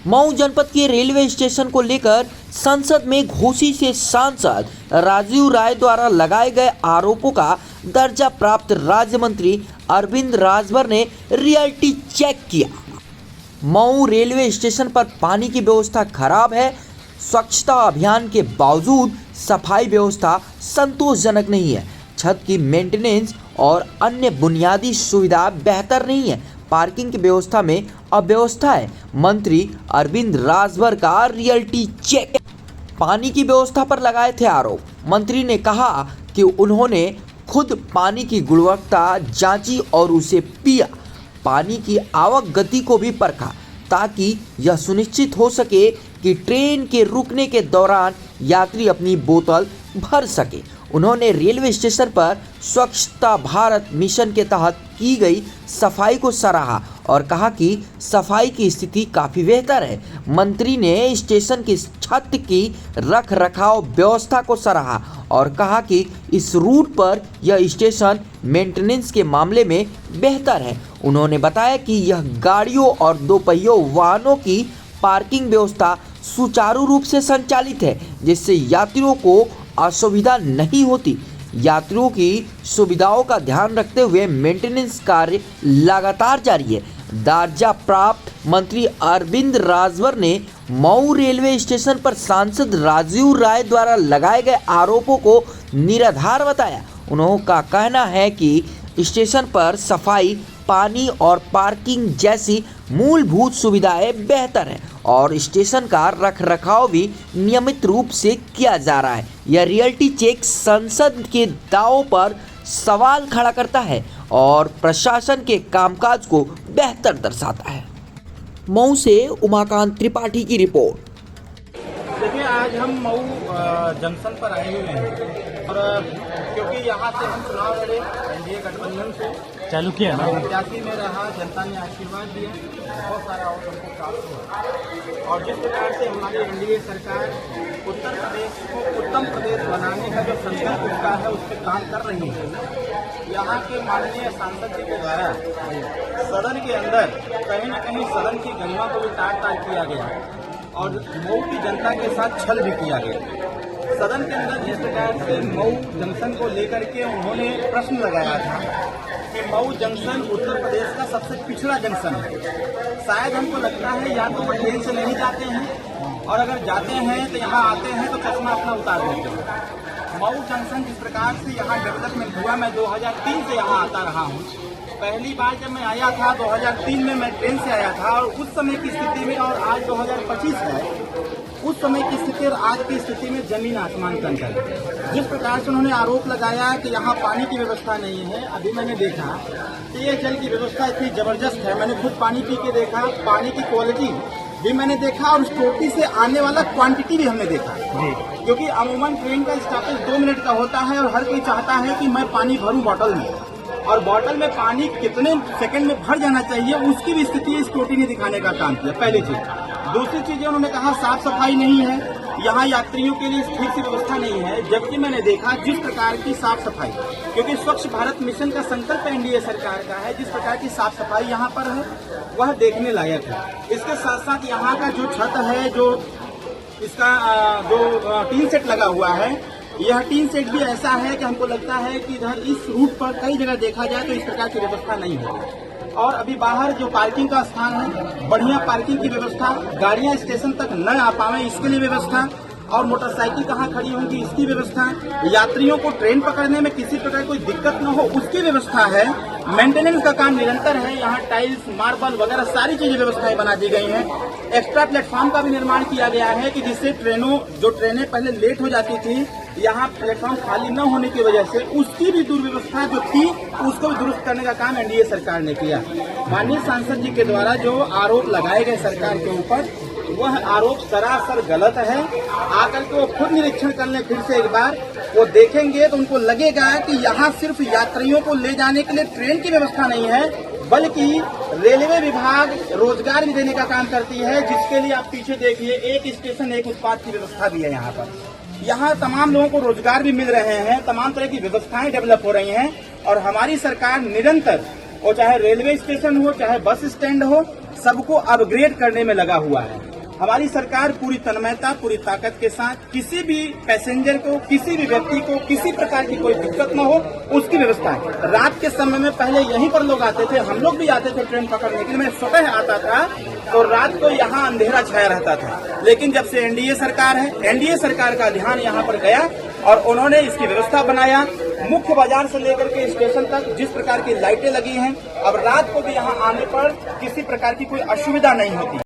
मऊ जनपद के railway station को लेकर संसद में घोसी से सांसद राजीव राय द्वारा लगाए गए आरोपों का दर्जा प्राप्त राज्य मंत्री अरविंद राजभर ने रियलिटी चेक किया। मऊ रेलवे स्टेशन पर पानी की व्यवस्था खराब है। स्वच्छता अभियान के बावजूद सफाई व्यवस्था संतोषजनक नहीं है। छत की मेंटेनेंस और अन्य बुनियादी सुविधा बेहतर नहीं है। पार्किंग की व्यवस्था में अव्यवस्था है। मंत्री अरविंद राजभर का रियलिटी चेक। पानी की व्यवस्था पर लगाए थे आरोप। मंत्री ने कहा कि उन्होंने खुद पानी की गुणवत्ता जांची और उसे पिया। पानी की आवक गति को भी परखा ताकि यह सुनिश्चित हो सके कि ट्रेन के रुकने के दौरान यात्री अपनी बोतल भर सके। उन्होंने रेलवे स्टेशन पर स्वच्छता भारत मिशन के तहत की गई सफाई को सराहा और कहा कि सफाई की स्थिति काफ़ी बेहतर है। मंत्री ने स्टेशन की छत की रख रखाव व्यवस्था को सराहा और कहा कि इस रूट पर यह स्टेशन मेंटेनेंस के मामले में बेहतर है। उन्होंने बताया कि यह गाड़ियों और दोपहियों वाहनों की पार्किंग व्यवस्था सुचारू रूप से संचालित है, जिससे यात्रियों को असुविधा नहीं होती। यात्रियों की सुविधाओं का ध्यान रखते हुए मेंटेनेंस कार्य लगातार जारी है। दर्जा प्राप्त मंत्री अरविंद राजभर ने मऊ रेलवे स्टेशन पर सांसद राजीव राय द्वारा लगाए गए आरोपों को निराधार बताया। उनका कहना है कि स्टेशन पर सफाई, पानी और पार्किंग जैसी मूलभूत सुविधाएं बेहतर हैं और स्टेशन का रखरखाव भी नियमित रूप से किया जा रहा है। यह रियलिटी चेक संसद के दावों पर सवाल खड़ा करता है और प्रशासन के कामकाज को बेहतर दर्शाता है। मऊ से उमाकांत त्रिपाठी की रिपोर्ट। देखिए, आज हम मऊ जंक्शन पर आए हुए हैं और क्योंकि यहाँ से हम चुनाव लड़े एनडीए गठबंधन से चालू किया ना, प्रत्याशी में रहा, जनता ने आशीर्वाद दिया, बहुत सारा और हमको प्राप्त हुआ। और जिस प्रकार से हमारी एनडीए सरकार उत्तर प्रदेश को उत्तम प्रदेश बनाने का जो संकल्प उसका है उस पर काम कर रही है। यहाँ के माननीय सांसद जी के द्वारा सदन के अंदर कहीं न कहीं सदन की गरिमा को भी ताड़ किया गया और मऊ की जनता के साथ छल भी किया गया। सदन के अंदर जिस प्रकार से मऊ जंक्शन को लेकर के उन्होंने प्रश्न लगाया था कि मऊ जंक्शन उत्तर प्रदेश का सबसे पिछड़ा जंक्शन है। शायद हमको लगता है या तो वो ट्रेन से नहीं जाते हैं और अगर जाते हैं तो यहाँ आते हैं तो चश्मा अपना उतार देते हैं। मऊ जंक्शन जिस प्रकार से यहाँ डेवलपमेंट हुआ, मैं 2003 से यहाँ आता रहा हूँ। पहली बार जब मैं आया था 2003 में मैं ट्रेन से आया था और उस समय की स्थिति में और आज 2025 है, उस समय की स्थिति और आज की स्थिति में जमीन आसमान का अंतर है। जिस प्रकार से उन्होंने आरोप लगाया कि यहाँ पानी की व्यवस्था नहीं है, अभी मैंने देखा कि ये जल की व्यवस्था इतनी जबरदस्त है। मैंने खुद पानी पी के देखा, पानी की क्वालिटी भी मैंने देखा और उस टोटी से आने वाला क्वांटिटी भी हमने देखा। क्योंकि अमूमन ट्रेन का स्टॉपेज 2 मिनट का होता है और हर कोई चाहता है कि मैं पानी भरूं बॉटल में, और बॉटल में पानी कितने सेकंड में भर जाना चाहिए उसकी भी स्थिति इस टोटी ने दिखाने का काम किया। पहली चीज। दूसरी चीज, उन्होंने कहा साफ सफाई नहीं है, यहाँ यात्रियों के लिए ठीक सी व्यवस्था नहीं है। जबकि मैंने देखा जिस प्रकार की साफ सफाई, क्योंकि स्वच्छ भारत मिशन का संकल्प एनडीए सरकार का है, जिस प्रकार की साफ सफाई यहाँ पर है वह देखने लायक है। इसके साथ साथ यहाँ का जो छत है, जो इसका जो टीन सेट लगा हुआ है, यह टीन सेट भी ऐसा है कि हमको लगता है कि इधर इस रूट पर कई जगह देखा जाए तो इस प्रकार की व्यवस्था नहीं है। और अभी बाहर जो पार्किंग का स्थान है, बढ़िया पार्किंग की व्यवस्था, गाड़ियां स्टेशन तक न आ पावे इसके लिए व्यवस्था, और मोटरसाइकिल कहाँ खड़ी होंगी इसकी व्यवस्था, यात्रियों को ट्रेन पकड़ने में किसी प्रकार कोई दिक्कत न हो उसकी व्यवस्था है। मेंटेनेंस का काम निरंतर है। यहाँ टाइल्स, मार्बल वगैरह सारी चीजें व्यवस्थाएं बना दी गई हैं। एक्स्ट्रा प्लेटफॉर्म का भी निर्माण किया गया है कि जिससे ट्रेनें पहले लेट हो जाती थी, यहाँ प्लेटफॉर्म खाली न होने की वजह से उसकी भी दुर्व्यवस्था जो थी उसको भी दुरुस्त करने का काम एनडीए सरकार ने किया। माननीय सांसद जी के द्वारा जो आरोप लगाए गए सरकार के ऊपर, वह आरोप सरासर गलत है। आकर के वो खुद निरीक्षण कर लें फिर से एक बार, वो देखेंगे तो उनको लगेगा कि यहाँ सिर्फ यात्रियों को ले जाने के लिए ट्रेन की व्यवस्था नहीं है, बल्कि रेलवे विभाग रोजगार भी देने का काम करती है, जिसके लिए आप पीछे देखिए एक स्टेशन एक उत्पाद की व्यवस्था भी है। यहाँ पर यहाँ तमाम लोगों को रोजगार भी मिल रहे हैं, तमाम तरह की व्यवस्थाएं डेवलप हो रही हैं और हमारी सरकार निरंतर, वो चाहे रेलवे स्टेशन हो चाहे बस स्टैंड हो, सबको अपग्रेड करने में लगा हुआ है। हमारी सरकार पूरी तन्मयता, पूरी ताकत के साथ किसी भी पैसेंजर को, किसी भी व्यक्ति को किसी प्रकार की कोई दिक्कत न हो, उसकी व्यवस्था है। रात के समय में पहले यहीं पर लोग आते थे, हम लोग भी आते थे ट्रेन पकड़ने के लिए। मैं सुबह आता था तो रात को यहाँ अंधेरा छाया रहता था, लेकिन जब से एनडीए सरकार है, एनडीए सरकार का ध्यान यहाँ पर गया और उन्होंने इसकी व्यवस्था बनाया। मुख्य बाजार से लेकर के स्टेशन तक जिस प्रकार की लाइटें लगी हैं, अब रात को भी यहाँ आने पर किसी प्रकार की कोई असुविधा नहीं होती।